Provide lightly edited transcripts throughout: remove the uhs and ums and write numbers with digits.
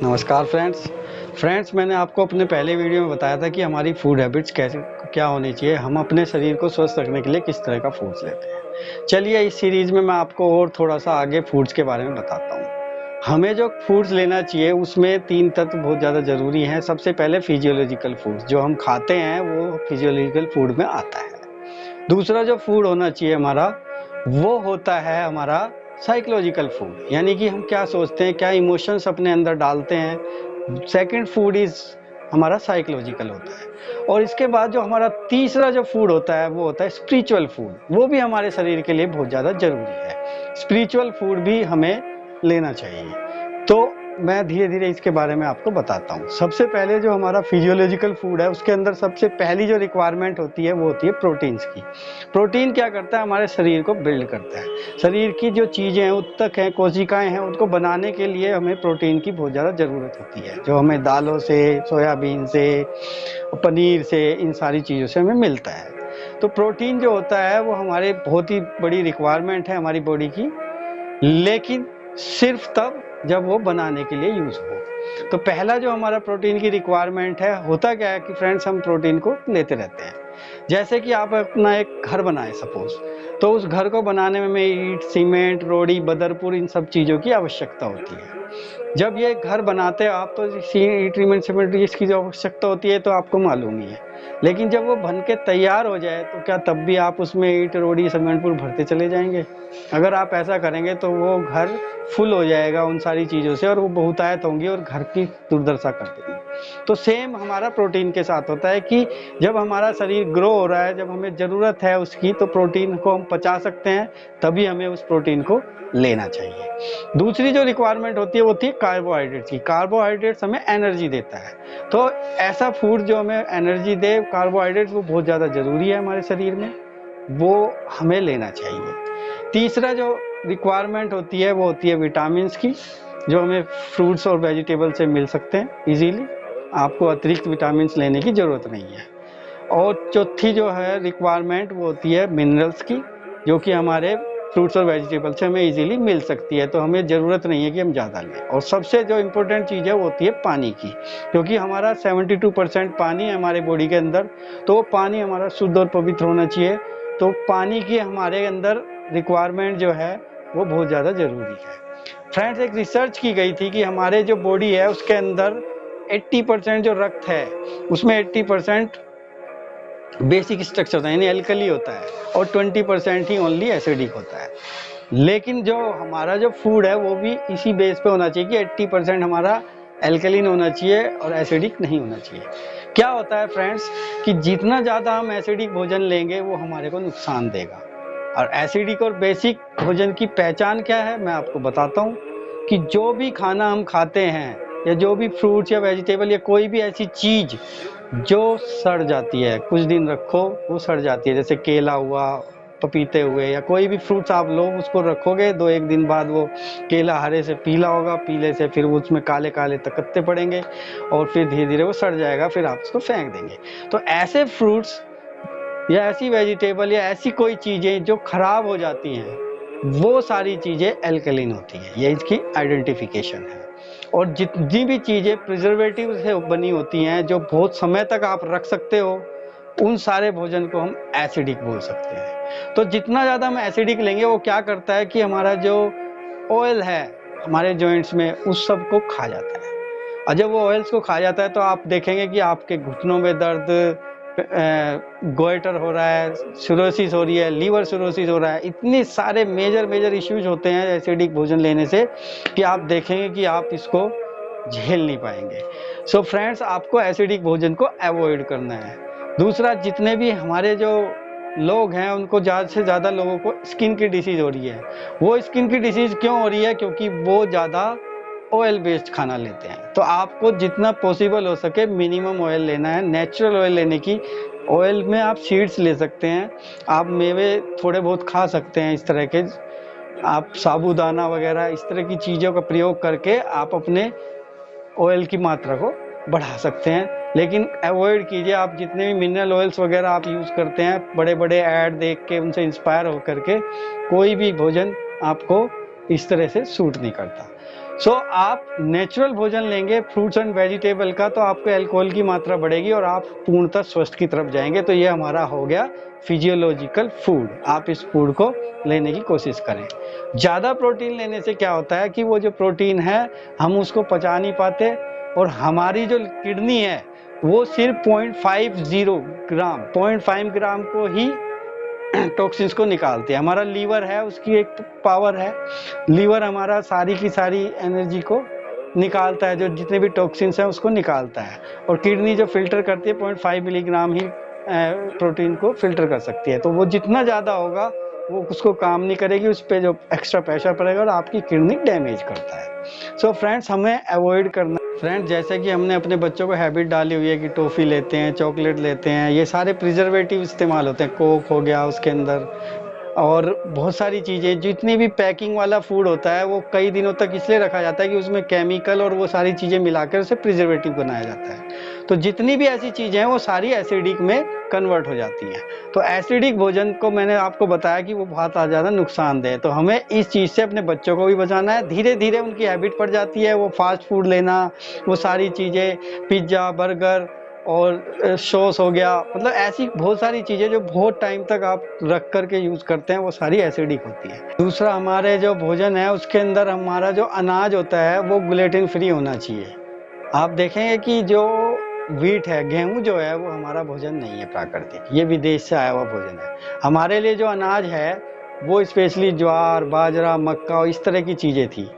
नमस्कार फ्रेंड्स मैंने आपको अपने पहले वीडियो में बताया था कि हमारी फूड हैबिट्स कैसे क्या होनी चाहिए, हम अपने शरीर को स्वस्थ रखने के लिए किस तरह का फूड्स लेते हैं। चलिए इस सीरीज़ में मैं आपको और थोड़ा सा आगे फूड्स के बारे में बताता हूँ। हमें जो फूड्स लेना चाहिए उसमें 3 तत्व बहुत ज़्यादा ज़रूरी हैं। सबसे पहले फिजियोलॉजिकल फूड्स, जो हम खाते हैं वो फिजियोलॉजिकल फूड में आता है। दूसरा जो फूड होना चाहिए हमारा, वो होता है हमारा साइकोलॉजिकल फूड, यानी कि हम क्या सोचते हैं, क्या इमोशंस अपने अंदर डालते हैं। सेकंड फूड इज हमारा साइकोलॉजिकल होता है। और इसके बाद जो हमारा तीसरा जो फूड होता है वो होता है स्पिरिचुअल फूड। वो भी हमारे शरीर के लिए बहुत ज़्यादा जरूरी है। स्पिरिचुअल फूड भी हमें लेना चाहिए। तो मैं धीरे धीरे इसके बारे में आपको बताता हूँ। सबसे पहले जो हमारा फिजियोलॉजिकल फूड है उसके अंदर सबसे पहली जो रिक्वायरमेंट होती है वो होती है प्रोटीन्स की। प्रोटीन क्या करता है, हमारे शरीर को बिल्ड करता है। शरीर की जो चीज़ें हैं, उत्तक हैं, कोशिकाएं हैं, उनको बनाने के लिए हमें प्रोटीन की बहुत ज़्यादा ज़रूरत होती है, जो हमें दालों से, सोयाबीन से, पनीर से, इन सारी चीज़ों से हमें मिलता है। तो प्रोटीन जो होता है वो हमारे बहुत ही बड़ी रिक्वायरमेंट है हमारी बॉडी की, लेकिन सिर्फ तब जब वो बनाने के लिए यूज हो। तो पहला जो हमारा प्रोटीन की रिक्वायरमेंट है, होता क्या है कि फ्रेंड्स हम प्रोटीन को लेते रहते हैं। जैसे कि आप अपना एक घर बनाए सपोज, तो उस घर को बनाने में ईंट, सीमेंट, रोड़ी, बदरपुर, इन सब चीज़ों की आवश्यकता होती है। जब ये घर बनाते हो आप तो ईंट, सीमेंट, इसकी जो आवश्यकता होती है तो आपको मालूम ही है। लेकिन जब वो बन के तैयार हो जाए तो क्या तब भी आप उसमें ईंट, रोड़ी, सीमेंटपुर भरते चले जाएंगे? अगर आप ऐसा करेंगे तो वो घर फुल हो जाएगा उन सारी चीज़ों से, और वो बहुतायत होंगी और घर की दुर्दशा कर देंगी। तो सेम हमारा प्रोटीन के साथ होता है कि जब हमारा शरीर ग्रो हो रहा है, जब हमें ज़रूरत है उसकी, तो प्रोटीन को हम पचा सकते हैं, तभी हमें उस प्रोटीन को लेना चाहिए। दूसरी जो रिक्वायरमेंट होती है वो होती है कार्बोहाइड्रेट्स की। कार्बोहाइड्रेट्स हमें एनर्जी देता है, तो ऐसा फूड जो हमें एनर्जी दे, कार्बोहाइड्रेट्स, वो बहुत ज़्यादा ज़रूरी है हमारे शरीर में, वो हमें लेना चाहिए। तीसरा जो रिक्वायरमेंट होती है वो होती है विटामिन्स की, जो हमें फ्रूट्स और वेजिटेबल से मिल सकते हैं इजीली। आपको अतिरिक्त विटामिन्स लेने की ज़रूरत नहीं है। और चौथी जो है रिक्वायरमेंट वो होती है मिनरल्स की, जो कि हमारे फ्रूट्स और वेजिटेबल से हमें इजीली मिल सकती है, तो हमें ज़रूरत नहीं है कि हम ज़्यादा लें। और सबसे जो इम्पोर्टेंट चीज़ है वो होती है पानी की, क्योंकि हमारा 72% पानी है हमारे बॉडी के अंदर, तो वो पानी हमारा शुद्ध और पवित्र होना चाहिए। तो पानी की हमारे अंदर रिक्वायरमेंट जो है वो बहुत ज़्यादा ज़रूरी है। फ्रेंड्स, एक रिसर्च की गई थी कि हमारे जो बॉडी है उसके अंदर 80% जो रक्त है उसमें 80% बेसिक स्ट्रक्चर होता है, यानी एल्कली होता है, और 20% ही ओनली एसिडिक होता है। लेकिन जो हमारा जो फूड है वो भी इसी बेस पे होना चाहिए कि 80% हमारा एल्कलीन होना चाहिए और एसिडिक नहीं होना चाहिए। क्या होता है फ्रेंड्स कि जितना ज़्यादा हम एसिडिक भोजन लेंगे वो हमारे को नुकसान देगा। और एसिडिक और बेसिक भोजन की पहचान क्या है, मैं आपको बताता हूँ कि जो भी खाना हम खाते हैं, या जो भी फ्रूट्स या वेजिटेबल या कोई भी ऐसी चीज़ जो सड़ जाती है, कुछ दिन रखो वो सड़ जाती है, जैसे केला हुआ, पपीते हुए, या कोई भी फ्रूट्स आप लो, उसको रखोगे 2-1 दिन बाद वो केला हरे से पीला होगा, पीले से फिर उसमें काले काले तकत्ते पड़ेंगे, और फिर धीरे धीरे वो सड़ जाएगा, फिर आप उसको फेंक देंगे। तो ऐसे फ्रूट्स या ऐसी वेजिटेबल या ऐसी कोई चीज़ें जो खराब हो जाती हैं, वो सारी चीज़ें एल्कलीन होती हैं। ये इसकी आइडेंटिफिकेशन है। और जितनी भी चीज़ें प्रिजर्वेटिव से बनी होती हैं, जो बहुत समय तक आप रख सकते हो, उन सारे भोजन को हम एसिडिक बोल सकते हैं। तो जितना ज़्यादा हम एसिडिक लेंगे वो क्या करता है कि हमारा जो ऑयल है हमारे जॉइंट्स में उस सब को खा जाता है। और जब वो ऑयल्स को खा जाता है तो आप देखेंगे कि आपके घुटनों में दर्द, गोइटर हो रहा है, सिरोसिस हो रही है, लीवर सिरोसिस हो रहा है, इतने सारे मेजर इश्यूज होते हैं एसिडिक भोजन लेने से कि आप देखेंगे कि आप इसको झेल नहीं पाएंगे। सो फ्रेंड्स, आपको एसिडिक भोजन को अवॉइड करना है। दूसरा, जितने भी हमारे जो लोग हैं उनको ज़्यादा से ज़्यादा लोगों को स्किन की डिसीज़ हो रही है। वो स्किन की डिसीज़ क्यों हो रही है? क्योंकि वो ज़्यादा ऑयल बेस्ड खाना लेते हैं। तो आपको जितना पॉसिबल हो सके मिनिमम ऑयल लेना है, नेचुरल ऑयल लेने की। ऑयल में आप सीड्स ले सकते हैं, आप मेवे थोड़े बहुत खा सकते हैं, इस तरह के आप साबूदाना वगैरह इस तरह की चीज़ों का प्रयोग करके आप अपने ऑयल की मात्रा को बढ़ा सकते हैं। लेकिन अवॉइड कीजिए, आप जितने भी मिनरल ऑयल्स वगैरह आप यूज़ करते हैं, बड़े बड़े ऐड देख के उनसे इंस्पायर होकर के कोई भी भोजन आपको इस तरह से सूट नहीं करता। सो आप नेचुरल भोजन लेंगे फ्रूट्स एंड वेजिटेबल का, तो आपको अल्कोहल की मात्रा बढ़ेगी और आप पूर्णतः स्वस्थ की तरफ जाएंगे। तो ये हमारा हो गया फिजियोलॉजिकल फूड। आप इस फूड को लेने की कोशिश करें। ज़्यादा प्रोटीन लेने से क्या होता है कि वो जो प्रोटीन है हम उसको पचा नहीं पाते, और हमारी जो किडनी है वो सिर्फ 0.50 ग्राम 0.5 ग्राम को ही टॉक्सिन्स को निकालते हैं। हमारा लीवर है, उसकी एक पावर है, लीवर हमारा सारी की सारी एनर्जी को निकालता है, जो जितने भी टॉक्सिन्स हैं उसको निकालता है। और किडनी जो फिल्टर करती है 0.5 मिलीग्राम ही प्रोटीन को फिल्टर कर सकती है। तो वो जितना ज़्यादा होगा वो उसको काम नहीं करेगी, उस पर जो एक्स्ट्रा प्रेशर पड़ेगा और आपकी किडनी डैमेज करता है। सो फ्रेंड्स, हमें अवॉइड करना। फ्रेंड्स, जैसे कि हमने अपने बच्चों को हैबिट डाली हुई है कि टॉफ़ी लेते हैं, चॉकलेट लेते हैं, ये सारे प्रिजर्वेटिव इस्तेमाल होते हैं, कोक हो गया उसके अंदर, और बहुत सारी चीज़ें, जितनी भी पैकिंग वाला फूड होता है वो कई दिनों तक इसलिए रखा जाता है कि उसमें केमिकल और वो सारी चीज़ें मिलाकर उसे प्रिजर्वेटिव बनाया जाता है। तो जितनी भी ऐसी चीज़ें हैं वो सारी एसिडिक में कन्वर्ट हो जाती हैं। तो एसिडिक भोजन को मैंने आपको बताया कि वो बहुत ज़्यादा नुकसानदेह है। तो हमें इस चीज़ से अपने बच्चों को भी बचाना है। धीरे धीरे उनकी हैबिट पड़ जाती है वो फास्ट फूड लेना, वो सारी चीज़ें, पिज्ज़ा, बर्गर और सॉस हो गया, मतलब ऐसी बहुत सारी चीज़ें जो बहुत टाइम तक आप रख करके यूज़ करते हैं वो सारी एसिडिक होती है। दूसरा, हमारे जो भोजन है उसके अंदर हमारा जो अनाज होता है वो ग्लूटेन फ्री होना चाहिए। आप देखेंगे कि जो व्हीट है, गेहूं जो है, वो हमारा भोजन नहीं है प्राकृतिक, ये विदेश से आया हुआ भोजन है। हमारे लिए जो अनाज है वो स्पेशली ज्वार, बाजरा, मक्का और इस तरह की चीज़ें थी,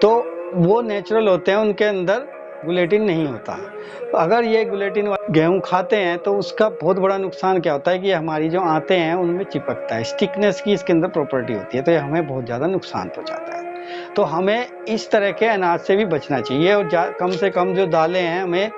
तो वो नेचुरल होते हैं, उनके अंदर ग्लूटेन नहीं होता। तो अगर ये ग्लूटेन गेहूं खाते हैं तो उसका बहुत बड़ा नुकसान क्या होता है कि हमारी जो आंतें हैं उनमें चिपकता है, स्टिकनेस की इसके अंदर प्रॉपर्टी होती है, तो ये हमें बहुत ज़्यादा नुकसान पहुंचाता है। तो हमें इस तरह के अनाज से भी बचना चाहिए। और कम से कम जो दालें हैं, हमें,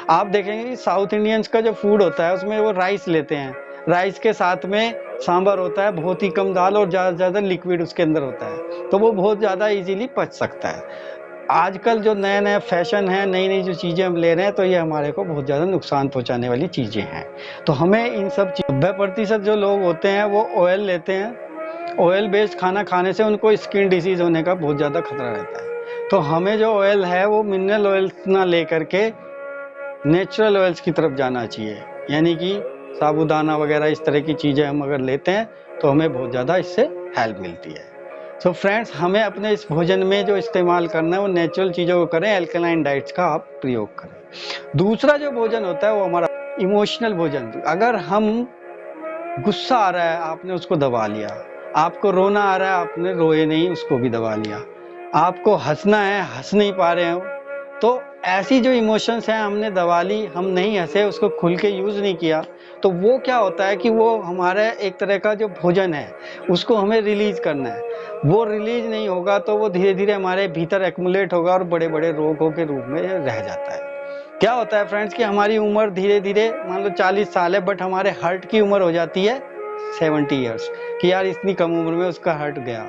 आप देखेंगे कि साउथ इंडियंस का जो फूड होता है उसमें वो राइस लेते हैं, राइस के साथ में सांभर होता है, बहुत ही कम दाल और ज़्यादा से ज़्यादा लिक्विड उसके अंदर होता है, तो वो बहुत ज़्यादा इजीली पच सकता है। आजकल जो नया नया फैशन है, नई नई जो चीज़ें हम ले रहे हैं, तो ये हमारे को बहुत ज़्यादा नुकसान पहुंचाने वाली चीज़ें हैं। तो हमें इन सब 90% जो लोग होते हैं वो ऑयल लेते हैं। ऑयल बेस्ड खाना खाने से उनको स्किन डिसीज़ होने का बहुत ज़्यादा खतरा रहता है। तो हमें जो ऑयल है वो मिनरल ऑयल ना ले करके नेचुरल ऑयल्स की तरफ जाना चाहिए, यानी कि साबूदाना वगैरह इस तरह की चीज़ें हम अगर लेते हैं तो हमें बहुत ज़्यादा इससे हेल्प मिलती है। सो फ्रेंड्स, हमें अपने इस भोजन में जो इस्तेमाल करना है वो नेचुरल चीज़ों को करें, अल्कलाइन डाइट्स का आप प्रयोग करें। दूसरा जो भोजन होता है वो हमारा इमोशनल भोजन। अगर हम, गुस्सा आ रहा है आपने उसको दबा लिया, आपको रोना आ रहा है आपने रोए नहीं, उसको भी दबा लिया, आपको हंसना है हंस नहीं पा रहे हो, तो ऐसी जो इमोशंस हैं हमने दबा ली, हम नहीं हंसे, उसको खुल के यूज़ नहीं किया, तो वो क्या होता है कि वो हमारा एक तरह का जो भोजन है उसको हमें रिलीज़ करना है। वो रिलीज़ नहीं होगा तो वो धीरे धीरे हमारे भीतर एक्युमुलेट होगा और बड़े बड़े रोगों के रूप में रह जाता है। क्या होता है फ्रेंड्स कि हमारी उम्र धीरे धीरे, मान लो 40 साल है, बट हमारे हार्ट की उम्र हो जाती है 70 ईयर्स, कि यार इतनी कम उम्र में उसका हार्ट गया।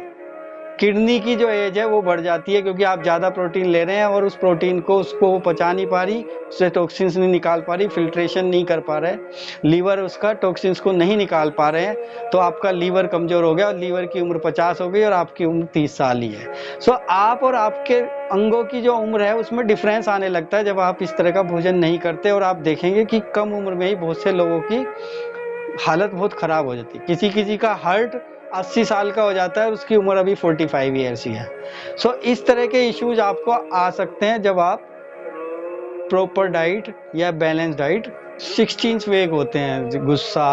किडनी की जो एज है वो बढ़ जाती है, क्योंकि आप ज़्यादा प्रोटीन ले रहे हैं और उस प्रोटीन को उसको पचा नहीं पा रही, उससे टॉक्सिन्स नहीं निकाल पा रही, फिल्ट्रेशन नहीं कर पा रहे, लीवर उसका टॉक्सिन्स को नहीं निकाल पा रहे हैं, तो आपका लीवर कमज़ोर हो गया और लीवर की उम्र 50 हो गई और आपकी उम्र 30 साल ही है। सो आप और आपके अंगों की जो उम्र है उसमें डिफरेंस आने लगता है जब आप इस तरह का भोजन नहीं करते, और आप देखेंगे कि कम उम्र में ही बहुत से लोगों की हालत बहुत ख़राब हो जाती है। किसी किसी का हार्ट 80 साल का हो जाता है और उसकी उम्र अभी 45 ईयर्स ही है। सो इस तरह के इश्यूज आपको आ सकते हैं जब आप प्रॉपर डाइट या बैलेंस डाइट, 16 वेग होते हैं, गुस्सा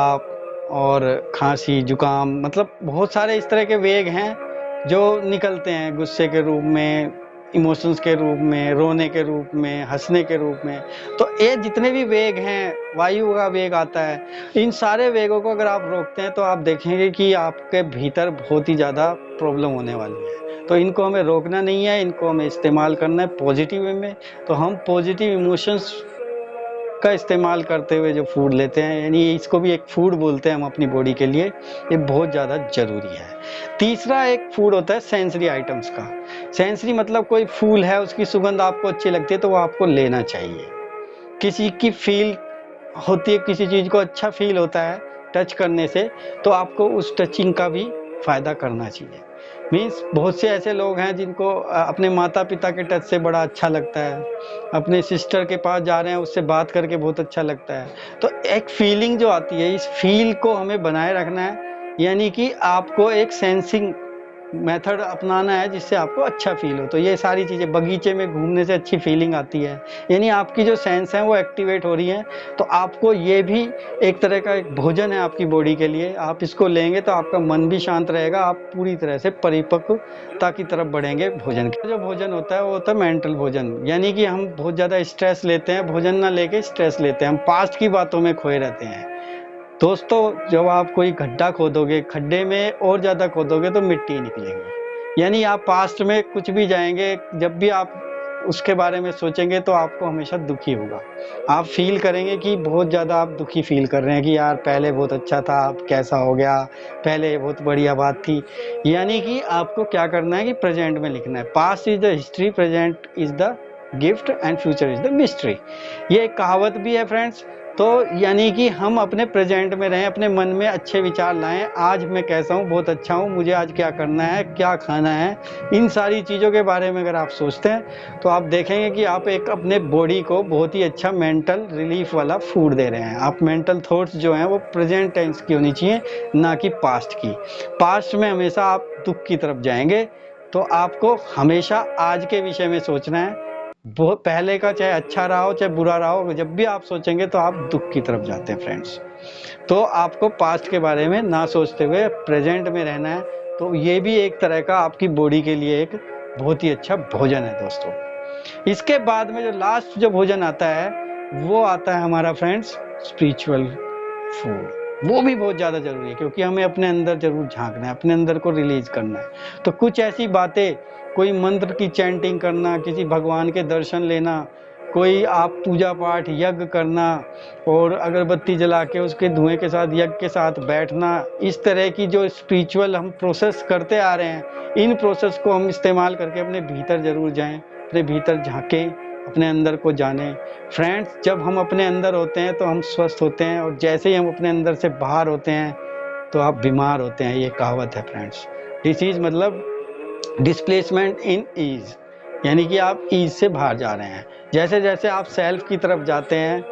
और खांसी, जुकाम, मतलब बहुत सारे इस तरह के वेग हैं जो निकलते हैं गुस्से के रूप में, इमोशंस के रूप में, रोने के रूप में, हंसने के रूप में। तो ये जितने भी वेग हैं, वायु का वेग आता है, इन सारे वेगों को अगर आप रोकते हैं तो आप देखेंगे कि आपके भीतर बहुत ही ज़्यादा प्रॉब्लम होने वाली है। तो इनको हमें रोकना नहीं है, इनको हमें इस्तेमाल करना है पॉजिटिव वे में। तो हम पॉजिटिव इमोशंस का इस्तेमाल करते हुए जो फूड लेते हैं, यानी इसको भी एक फूड बोलते हैं हम अपनी बॉडी के लिए, ये बहुत ज़्यादा ज़रूरी है। तीसरा एक फूड होता है सेंसरी आइटम्स का। सेंसरी मतलब कोई फूल है, उसकी सुगंध आपको अच्छी लगती है तो वो आपको लेना चाहिए। किसी की फील होती है, किसी चीज़ को अच्छा फील होता है टच करने से, तो आपको उस टचिंग का भी फ़ायदा करना चाहिए। मीन्स बहुत से ऐसे लोग हैं जिनको अपने माता पिता के टच से बड़ा अच्छा लगता है, अपने सिस्टर के पास जा रहे हैं उससे बात करके बहुत अच्छा लगता है। तो एक फीलिंग जो आती है, इस फील को हमें बनाए रखना है, यानी कि आपको एक सेंसिंग मेथड अपनाना है जिससे आपको अच्छा फील हो। तो ये सारी चीज़ें, बगीचे में घूमने से अच्छी फीलिंग आती है, यानी आपकी जो सेंस है वो एक्टिवेट हो रही है। तो आपको ये भी एक तरह का एक भोजन है आपकी बॉडी के लिए। आप इसको लेंगे तो आपका मन भी शांत रहेगा, आप पूरी तरह से परिपक्वता की तरफ बढ़ेंगे। भोजन का जो भोजन होता है वो होता है मेंटल भोजन, यानी कि हम बहुत ज़्यादा स्ट्रेस लेते हैं, भोजन ना लेके स्ट्रेस लेते हैं, हम पास्ट की बातों में खोए रहते हैं। दोस्तों, जब आप कोई गड्ढा खोदोगे, खड्डे में और ज़्यादा खोदोगे तो मिट्टी निकलेगी, यानी आप पास्ट में कुछ भी जाएंगे, जब भी आप उसके बारे में सोचेंगे तो आपको हमेशा दुखी होगा। आप फील करेंगे कि बहुत ज़्यादा आप दुखी फील कर रहे हैं कि यार पहले बहुत अच्छा था, अब कैसा हो गया, पहले बहुत बढ़िया बात थी। यानी कि आपको क्या करना है कि प्रेजेंट में लिखना है। Past is the history, present is the gift and future is the mystery. ये एक कहावत भी है फ्रेंड्स। तो यानी कि हम अपने प्रेजेंट में रहें, अपने मन में अच्छे विचार लाएं। आज मैं कैसा हूँ, बहुत अच्छा हूँ, मुझे आज क्या करना है, क्या खाना है, इन सारी चीज़ों के बारे में अगर आप सोचते हैं तो आप देखेंगे कि आप एक अपने बॉडी को बहुत ही अच्छा मेंटल रिलीफ वाला फूड दे रहे हैं। आप मेंटल थॉट्स जो हैं वो प्रेजेंट टेंस की होनी चाहिए, ना कि पास्ट की। पास्ट में हमेशा आप दुख की तरफ जाएंगे, तो आपको हमेशा आज के विषय में सोचना है। बहुत पहले का चाहे अच्छा रहा हो चाहे बुरा रहा हो, जब भी आप सोचेंगे तो आप दुख की तरफ जाते हैं फ्रेंड्स। तो आपको पास्ट के बारे में ना सोचते हुए प्रेजेंट में रहना है। तो ये भी एक तरह का आपकी बॉडी के लिए एक बहुत ही अच्छा भोजन है दोस्तों। इसके बाद में जो लास्ट जो भोजन आता है वो आता है हमारा फ्रेंड्स स्पिरिचुअल फूड। वो भी बहुत ज़्यादा जरूरी है, क्योंकि हमें अपने अंदर जरूर झांकना है, अपने अंदर को रिलीज करना है। तो कुछ ऐसी बातें, कोई मंत्र की चैंटिंग करना, किसी भगवान के दर्शन लेना, कोई आप पूजा पाठ यज्ञ करना और अगरबत्ती जला के उसके धुएं के साथ यज्ञ के साथ बैठना, इस तरह की जो स्पिरिचुअल हम प्रोसेस करते आ रहे हैं, इन प्रोसेस को हम इस्तेमाल करके अपने भीतर जरूर जाएं, अपने भीतर झांकें, अपने अंदर को जानें। फ्रेंड्स, जब हम अपने अंदर होते हैं तो हम स्वस्थ होते हैं, और जैसे ही हम अपने अंदर से बाहर होते हैं तो आप बीमार होते हैं। ये कहावत है फ्रेंड्स। डिसीज मतलब डिस्प्लेसमेंट इन ईज, यानी कि आप ईज से बाहर जा रहे हैं। जैसे जैसे आप सेल्फ की तरफ जाते हैं,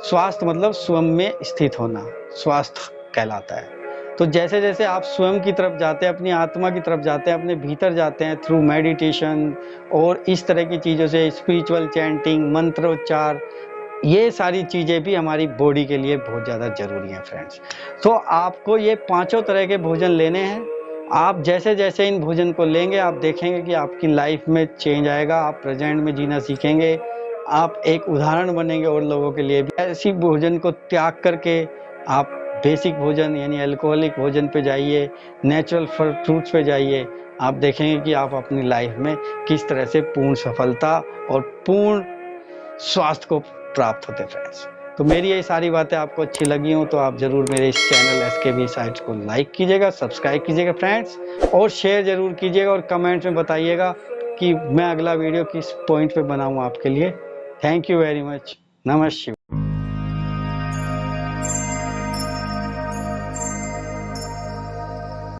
स्वास्थ्य मतलब स्वयं में स्थित होना, स्वास्थ्य कहलाता है। तो जैसे जैसे आप स्वयं की तरफ जाते हैं, अपनी आत्मा की तरफ जाते हैं, अपने भीतर जाते हैं थ्रू मेडिटेशन और इस तरह की चीज़ों से, स्पिरिचुअल चैंटिंग, मंत्रोच्चार, ये सारी चीज़ें भी हमारी बॉडी के लिए बहुत ज़्यादा ज़रूरी हैं फ्रेंड्स। तो आपको ये पांचों तरह के भोजन लेने हैं। आप जैसे जैसे इन भोजन को लेंगे आप देखेंगे कि आपकी लाइफ में चेंज आएगा, आप प्रेजेंट में जीना सीखेंगे, आप एक उदाहरण बनेंगे और लोगों के लिए भी। ऐसी भोजन को त्याग करके आप बेसिक भोजन यानी अल्कोहलिक भोजन पे जाइए, नेचुरल फ्रूट्स पे जाइए। आप देखेंगे कि आप अपनी लाइफ में किस तरह से पूर्ण सफलता और पूर्ण स्वास्थ्य को प्राप्त होते फ्रेंड्स। तो मेरी ये सारी बातें आपको अच्छी लगी हो तो आप जरूर मेरे इस चैनल SKB साइट्स को लाइक कीजिएगा, सब्सक्राइब कीजिएगा फ्रेंड्स, और शेयर जरूर कीजिएगा, और कमेंट्स में बताइएगा कि मैं अगला वीडियो किस पॉइंट पे बनाऊं आपके लिए। Thank you very much. नमस्कार।